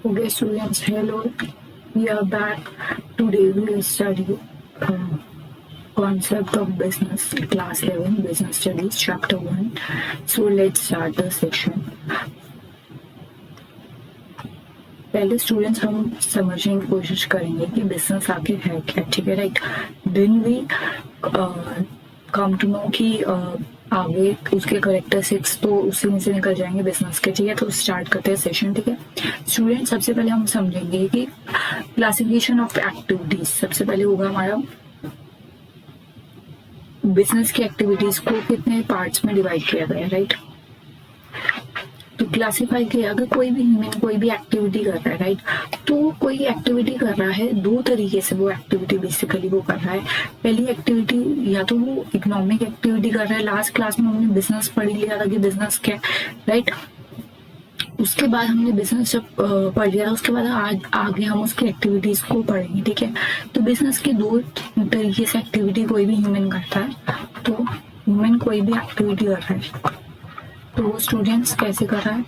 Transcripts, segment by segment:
Okay, students, hello. We are back. Today we will study concept of business, class 11, business studies, chapter 1. So let's start the section. पहले students हम समझने की कोशिश करेंगे कि business आखिर है क्या, ठीक है, right. Then we come to know कि आगे उसके करेक्टरिस्टिक्स तो उसी में से निकल जाएंगे बिजनेस के, ठीक है। तो स्टार्ट करते हैं सेशन, ठीक है। स्टूडेंट, सबसे पहले हम समझेंगे कि क्लासिफिकेशन ऑफ एक्टिविटीज। सबसे पहले होगा हमारा बिजनेस की एक्टिविटीज को कितने पार्ट्स में डिवाइड किया गया है, राइट। तो क्लासिफाई किया, अगर कोई भी ह्यूमन कोई भी एक्टिविटी कर रहा है, राइट, तो कोई एक्टिविटी कर रहा है दो तरीके से वो एक्टिविटी बेसिकली वो कर रहा है। पहली एक्टिविटी या तो वो इकोनॉमिक एक्टिविटी कर रहा है। लास्ट क्लास में हमने बिजनेस पढ़ लिया था कि बिजनेस क्या है, राइट। उसके बाद हमने बिजनेस जब पढ़ लिया था, उसके बाद आज आगे हम उसकी एक्टिविटीज को पढ़ेंगे, ठीक है। तो बिजनेस के दो तरीके से एक्टिविटी कोई भी ह्यूमन करता है। तो ह्यूमन कोई भी एक्टिविटी कर रहा है तो वो स्टूडेंट्स कैसे कर रहा है,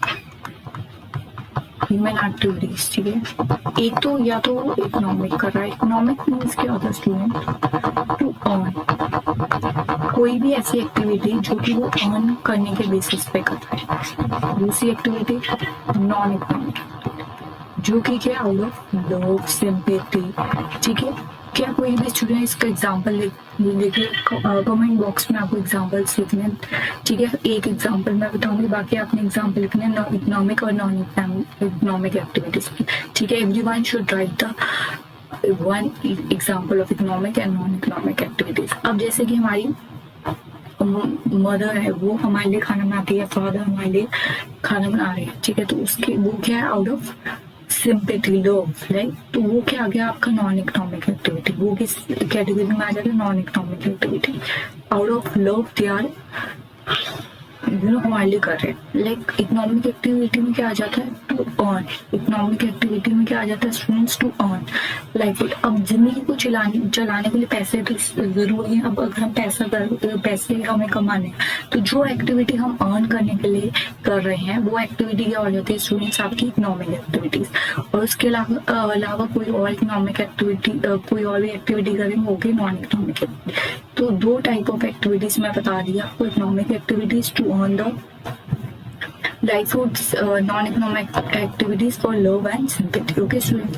ह्यूमन एक्टिविटीज, ठीक है। एक तो या तो वो इकोनॉमिक कर रहा है। इकोनॉमिक मीन्स क्या होता है स्टूडेंट, टू अर्न, कोई भी ऐसी एक्टिविटी जो कि वो अर्न करने के बेसिस पे कर रहा है। दूसरी एक्टिविटी नॉन इकोनॉमिक, जो कि क्या आउट ऑफ लव, सिंपैथी, ठीक है। क्या कोई भी स्टूडेंट इसका एग्जाम्पल लिखिए कमेंट बॉक्स में, आपको एग्जाम्पल्स लिखने, ठीक है। एक एग्जाम्पल मैं बताऊंगी, बाकी आपने एग्जाम्पल लिखने इकोनॉमिक और नॉन इकोनॉमिक एक्टिविटीज की, ठीक है। Everyone should write the one example of economic and non economic activities. अब जैसे कि हमारी मदर है, वो हमारे लिए खाना बनाती है, फादर हमारे लिए खाना बना रहे हैं, ठीक है। तो उसके वो क्या है, out of sympathy, love, right. तो वो क्या आ गया आपका नॉन इकोनॉमिक एक्टिविटी। वो किस कैटेगरी में आ जाता है, non economic activity. Out of love they are हमारे लिए कर रहे हैं। लाइक इकोनॉमिक एक्टिविटी में क्या आ जाता है, टू अर्न। इकोनॉमिक एक्टिविटी में क्या आ जाता है students, to earn like it. अब जिंदगी को चलाने के लिए पैसे तो जरूरी है। अब अगर हम पैसे हमें कमाने, तो जो एक्टिविटी हम अर्न करने के लिए कर रहे हैं वो एक्टिविटी क्या हो जाती है स्टूडेंट्स, आपकी इकोनॉमिक एक्टिविटीज। और उसके अलावा कोई और इकोनॉमिक एक्टिविटी, कोई और भी एक्टिविटी करेंगे होगी नॉन इकोनॉमिक। तो दो टाइप ऑफ एक्टिविटीज मैं बता दी आपको, economic activities to earn the livelihoods, non-economic activities for love and sympathy. Okay, students.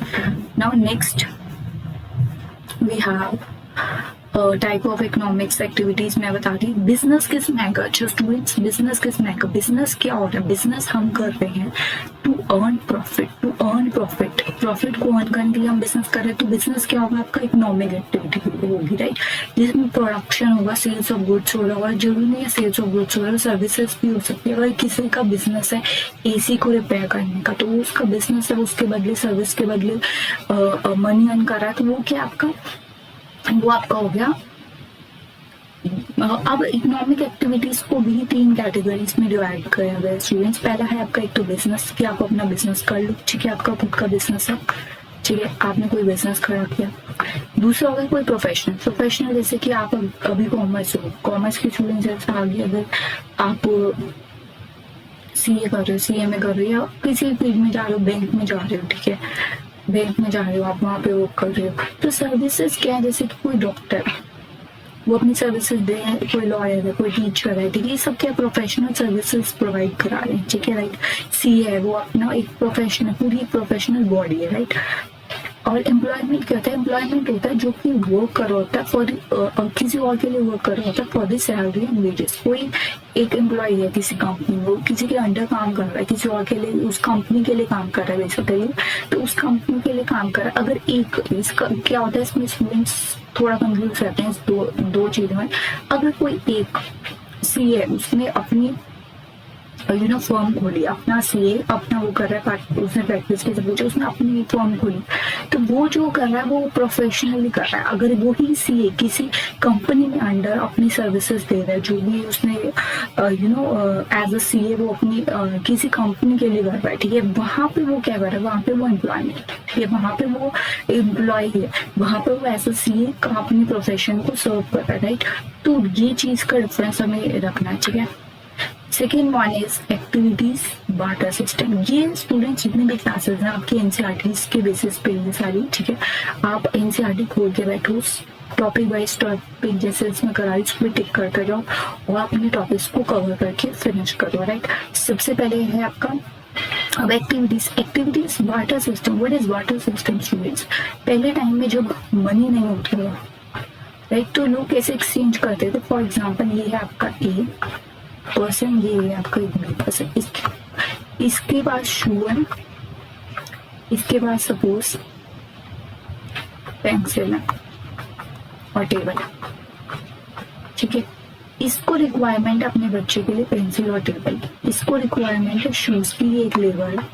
Now next we have type of economics activities मैं बता दी। बिजनेस किस में आएगा, अच्छा स्टूडेंट्स, बिजनेस किस में आएगा। बिजनेस क्या होता है, बिजनेस हम कर रहे हैं to earn profit, to earn profit. Profit को अर्न करने के लिए हम बिजनेस कर रहे हैं। तो बिजनेस क्या होगा आपका, इकोनॉमिक एक्टिविटी होगी, राइट, जिसमें प्रोडक्शन होगा, सेल्स ऑफ गुड्स होगा। जरूरी नहीं है सेल्स ऑफ गुड्स होगा, सर्विसेज भी हो सकती है। अगर किसी का बिजनेस है एसी को रिपेयर करने का, तो वो उसका बिजनेस है, उसके बदले सर्विस के बदले मनी अर्न कर रहा है, तो वो क्या आपका, वो आपका हो गया। अब इकोनॉमिक एक्टिविटीज को भी तीन कैटेगरीज में डिवाइड किया गया स्टूडेंट्स। पहला है आपका एक तो बिजनेस, कि आप अपना बिजनेस कर लो, ठीक है, आपका खुद का बिजनेस है, ठीक है, आपने कोई बिजनेस खड़ा किया। दूसरा होगा कोई प्रोफेशनल, जैसे कि आप अभी कॉमर्स हो, कॉमर्स के स्टूडेंट जैसे आगे अगर आप सीए कर रहे हो, सीए में कर रहे हो, या किसी फील्ड में जा रहे हो, बैंक में जा रहे हो, ठीक है, बैंक में जा रहे हो, आप वहाँ पे वर्क कर रहे हो। तो सर्विसेज क्या है, जैसे कि कोई डॉक्टर वो अपनी सर्विसेज दे रहे हैं, कोई लॉयर है, कोई टीचर है, ठीक है, ये सब क्या प्रोफेशनल सर्विसेज प्रोवाइड करा रहे हैं, ठीक है, राइट। सी है वो अपना एक प्रोफेशनल, पूरी प्रोफेशनल बॉडी है, राइट। और एम्प्लॉयमेंट क्या होता है, एम्प्लॉयमेंट होता है जो कि वर्क कर रहा होता है फॉर किसी और के लिए वर्क कर रहा होता है for the salary and wages. कोई एक एम्प्लॉय है किसी कंपनी में, वो किसी के अंडर काम कर रहा है, किसी और के लिए, उस कंपनी के लिए काम कर रहा है बेसिकली, तो उस कंपनी के लिए काम कर रहा है। अगर एक इसका क्या होता है, इसमें स्टूडेंट्स थोड़ा कंफ्यूज रहते हैं दो चीजों में। अगर कोई एक सी है, उसने अपनी फर्म खोली, अपना सीए अपना वो कर रहा है, उसने प्रैक्टिस की सब कुछ, उसने अपनी फर्म खोली, तो वो जो कर रहा है वो प्रोफेशनली कर रहा है। अगर वो ही सीए किसी कंपनी में अंडर अपनी सर्विसेज दे रहा है, जो भी उसने एज अ सीए वो अपनी किसी कंपनी के लिए कर रहा है, ठीक है, वहां पे वो क्या कर रहा है, वहां पे वो एम्प्लॉयमेंट, ठीक है, वहां पे वो एम्प्लॉय है, वहां पे वो एज अ सीए अपनी प्रोफेशन को सर्व कर रहा है, राइट। तो ये चीज का डिफरेंस हमें रखना है, ठीक है। Second one is activities barter system. ये स्टूडेंट्स जितने भी क्लासेस हैं आपकी एनसीईआरटी के बेसिस पे ये सारी, ठीक है, आप एनसीईआरटी खोल के बैठो, टॉपिक वाइज टॉपिक जैसे इसमें कराई उसमें टिक करते जाओ और अपने टॉपिक्स को कवर करके फिनिश करो, राइट। सबसे पहले है आपका अब activities barter system. What is barter system students? पहले टाइम में जब मनी नहीं होती है, राइट, तो लोग कैसे एक्सचेंज करते थे? फॉर एग्जाम्पल ये है आपका ए पर्सन, ये है आपका बी पर्सन, इसके पास शू है, इसके पास सपोज पेंसिल है और टेबल है, ठीक है। इसको रिक्वायरमेंट अपने बच्चे के लिए पेंसिल और टेबल की, इसको रिक्वायरमेंट है शूज की, ये एक लेबर है,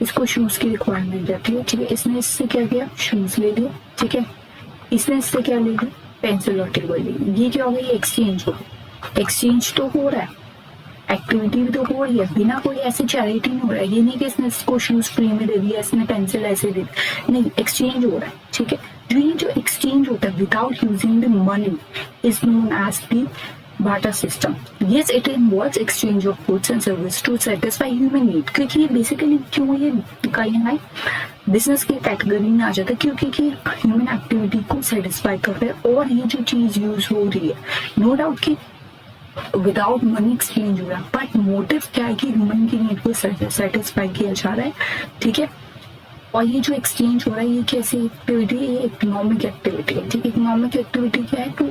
इसको शूज की रिक्वायरमेंट रहती है, ठीक है। इसने इससे क्या किया? शूज ले लिया, ठीक है। इसने इससे क्या ले लिया? पेंसिल और टेबल ले लिया। ये क्या हो गया? ये एक्सचेंज हो, एक्सचेंज तो हो रहा है, एक्टिविटी भी तो हो रही है, बिना कोई ऐसे चैरिटी नहीं हो रहा है। ये नहीं कि इसने इसको शूज फ्री में दे दिया, इसने पेंसिल ऐसे दे दी, नहीं, एक्सचेंज हो रहा है, ठीक है। जो एक्सचेंज होता है without using the money is known as the barter system. Yes, it involves exchange of goods and service to satisfy human need. क्योंकि ये बेसिकली क्यों ये कहीं ना बिजनेस की कैटेगरी में आ जाता है, क्योंकि ह्यूमन एक्टिविटी को सेटिस्फाई कर रहे हैं और ये जो चीज यूज हो रही है, नो डाउट कि विदाउट मनी एक्सचेंज हो रहा है, बट मोटिव क्या है कि ह्यूमन की नीड को सेटिस्फाई किया जा रहा है, ठीक है। और ये जो एक्सचेंज हो रहा है ये कैसी एक्टिविटी है? ये इकोनॉमिक एक्टिविटी है, ठीक है। इकोनॉमिक एक्टिविटी क्या है? To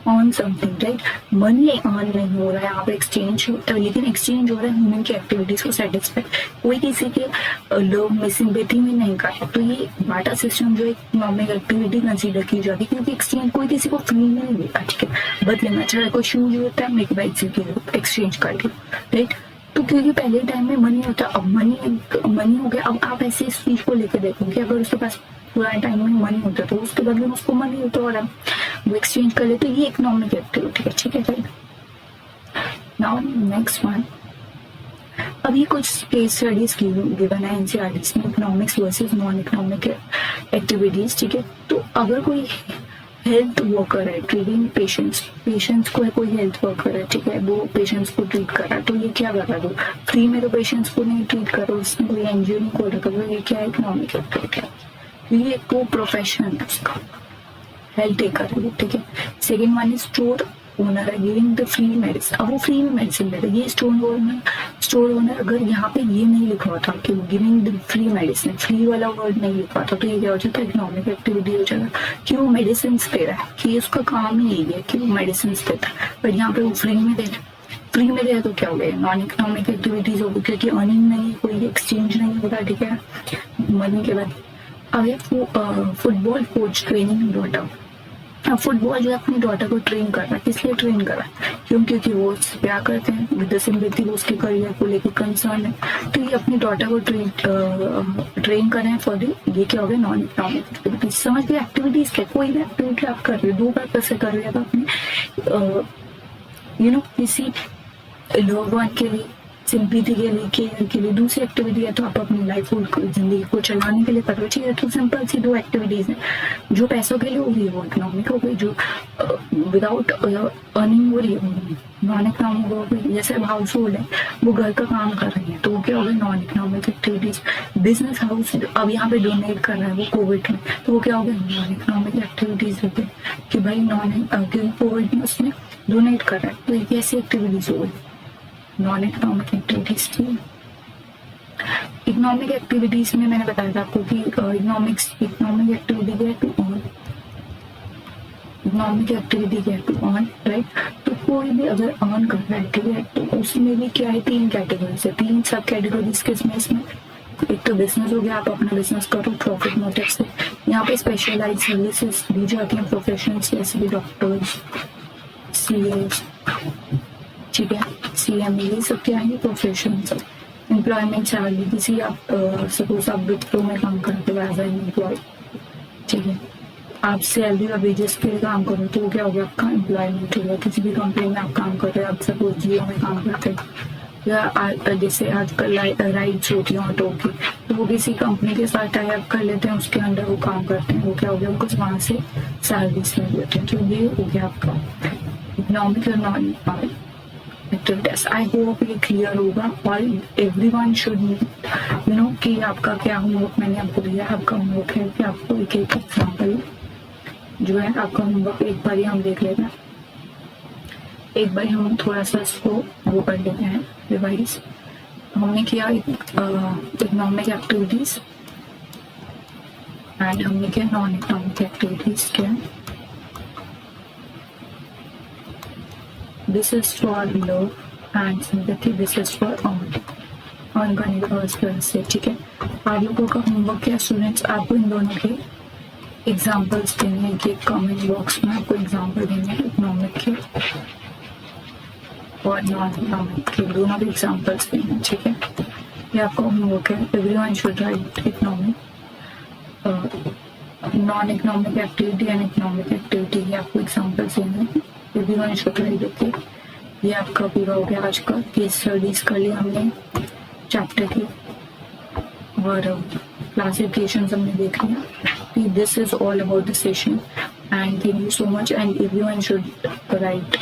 earn something, right. Money earn नहीं हो रहा है यहाँ पे, एक्सचेंज लेकिन एक्सचेंज हो रहा है ह्यूमन की एक्टिविटीज को सेटिस्फाई, कोई किसी के लोग मिसिंग में नहीं कर रहे। तो ये बार्टर सिस्टम जो इकोनॉमिक एक्टिविटी कंसीडर की जाती है, क्योंकि एक्सचेंज कोई किसी को फ्री में नहीं देता, ठीक है। बदले में चाहे कोई शूज होता है, मेरे बाइक से एक्सचेंज कर लो, राइट। तो क्योंकि पहले टाइम में मनी होता, अब मनी हो गया। अब आप ऐसे इस चीज को लेकर देखोगे, अगर उसके पास पुराने टाइम में मनी होता तो उसके बदले में उसको मनी होता और वो एक्सचेंज कर ले, तो ये इकोनॉमिक एक्टिविटी है, ठीक है, राइट। नाउ नेक्स्ट वन, अभी कुछ केस स्टडीज की गिवन है एनसीईआरटी में, economics versus non economic activities, ठीक है। तो अगर कोई हेल्थ वर्कर है, ट्रीटिंग पेशेंट्स को है, कोई हेल्थ वर्कर है, ठीक है, वो पेशेंट्स को ट्रीट कर रहा है, तो ये क्या कर रहा है? वो फ्री में तो पेशेंट्स को नहीं ट्रीट कर रहा, उसने कोई एनजीओ नहीं खोल रखा, तो ये क्या है? इकोनॉमिक एक्टिविटी है। ये एक को प्रोफेशन है उसका, हेल्थ टेकर है, ठीक है। Second one is store owner है, गिविंग द फ्री मेडिसिन। अब वो फ्री में मेडिसिन देता है, ये स्टोर ओनर अगर यहाँ पे ये नहीं लिखा होता कि giving the free medicine, free वाला वर्ड नहीं लिखा होता, तो ये क्या हो जाता है? इकोनॉमिक एक्टिविटी हो जाएगा, कि वो मेडिसिन दे रहा है, कि उसका काम ही यही है कि वो मेडिसिन देता है, पर यहाँ पे वो फ्री में दे रहा है। फ्री में दे तो क्या हो गया? नॉन इकोनॉमिक एक्टिविटीज होगी, क्योंकि अर्निंग नहीं, कोई एक्सचेंज नहीं होगा, ठीक है, मनी के बाद। आगे फुटबॉल कोच ट्रेनिंग डॉटर। अब फुटबॉल जो है अपनी डॉटर को ट्रेन कर रहा है, किस लिए ट्रेन कर रहा है? क्योंकि वो उससे प्यार करते हैं, विद सिंपैथी, वो उसके करियर को लेकर कंसर्न है, तो ये अपनी डॉटर को ट्रेन कर रहे हैं फॉर ये क्या हो गया? Non economic activities. समझ गए? एक्टिविटीज क्या? कोई भी एक्टिविटी आप कर रहे हो, दो पर्पज से कर रहे हो, अपने किसी लोग के लिए, सिंपैथी के लिए, केयर के लिए। दूसरी एक्टिविटी है तो आप अपनी लाइफ को, जिंदगी को चलाने के लिए कर रहे हो, ठीक है। तो सिंपल सी दो एक्टिविटीज हैं, जो पैसों के लिए हो रही है वो इकोनॉमिक हो गई, जो विदाउट अर्निंग हो रही है नॉन इकोनॉमिक हो गई। जैसे हाउस होल्ड है, वो घर का काम कर रही है, तो वो क्या हो गई? Non economic activities. Business house अब यहाँ पे डोनेट कर रहा है वो कोविड में, तो वो क्या हो गया? नॉन इकोनॉमिक एक्टिविटीज हो गई, कि भाई क्योंकि कोविड में उसने डोनेट कर रहा है, तो ये कैसी एक्टिविटीज हो गई? नॉन इकोनॉमिक एक्टिविटीज थी। इकोनॉमिक एक्टिविटीज में मैंने बताया था आपको कि इकोनॉमिक एक्टिविटी क्या है? To earn. इकोनॉमिक एक्टिविटी क्या है? To earn, right. तो कोई भी अगर अर्न कर रहा है, ठीक है, तो उसमें भी क्या है? तीन कैटेगरीज है, तीन सब कैटेगरीज किसमें? इसमें एक तो बिजनेस हो गया, आप अपना बिजनेस करो प्रॉफिट मोटिव से। यहाँ पे स्पेशलाइज सर्विसेज दी जाती हैं प्रोफेशनल्स, जैसे कि डॉक्टर्स, सीएस, ठीक है, सीएम, ये सब क्या है? प्रोफेशन। एम्प्लॉयमेंट सैलरी, किसी आप सपोज आप विप्रो में काम करते हो एज एन एम्प्लॉय, ठीक है, आप सैलरी और वेजेस के लिए काम करो, तो वो क्या हो गया? आपका एम्प्लॉयमेंट हो गया। किसी भी कंपनी में आप काम कर रहे हो, आप सपोज जियो में काम करते हो, या जैसे आजकल राइड्स होती हैं ऑटो की, तो वो किसी कंपनी के साथ टाई अप कर लेते हैं, उसके अंडर वो काम करते हैं, वो क्या हो गया? उनको वहाँ से सैलरीज मिल जाती है। तो ये हो गया आपका इकोनॉमिक और नॉन एक्टिविटीज। आई होप ये क्लियर होगा और एवरीवन शुड यू नो कि आपका क्या होमवर्क मैंने आपको दिया। आपका होमवर्क है कि आपको एक एक एग्जाम्पल जो है आपका होमवर्क एक बार ही हम देख लेते हैं, एक बार हम थोड़ा सा इसको वो कर लेते हैं रिवाइज। हमने किया इकोनॉमिक एक्टिविटीज एंड हमने किया नॉन इकोनॉमिक एक्टिविटीज। क्या this is for love and sympathy, this is for on करने का तरह से। ठीक है, आप लोगों का होमवर्क क्या स्टूडेंट्स, आपको इन दोनों के एग्जाम्पल्स देंगे कि कमेंट बॉक्स में आपको एग्जाम्पल देंगे इकोनॉमिक के और नॉन इकोनॉमिक के, दोनों के एग्जाम्पल्स देंगे। ठीक है, ये आपका होमवर्क है। Everyone should write economic, non economic activity and economic activity के आपको एग्जाम्पल्स देंगे। Everyone should write. ओके, ये आपका पूरा हो गया आज का। केस स्टडीज कर लिया हमने चैप्टर की और क्लासिफिकेशन हमने देख लिया। This is all about the session and thank you so much and everyone should write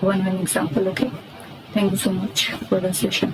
one example. Okay, thank you so much for the session.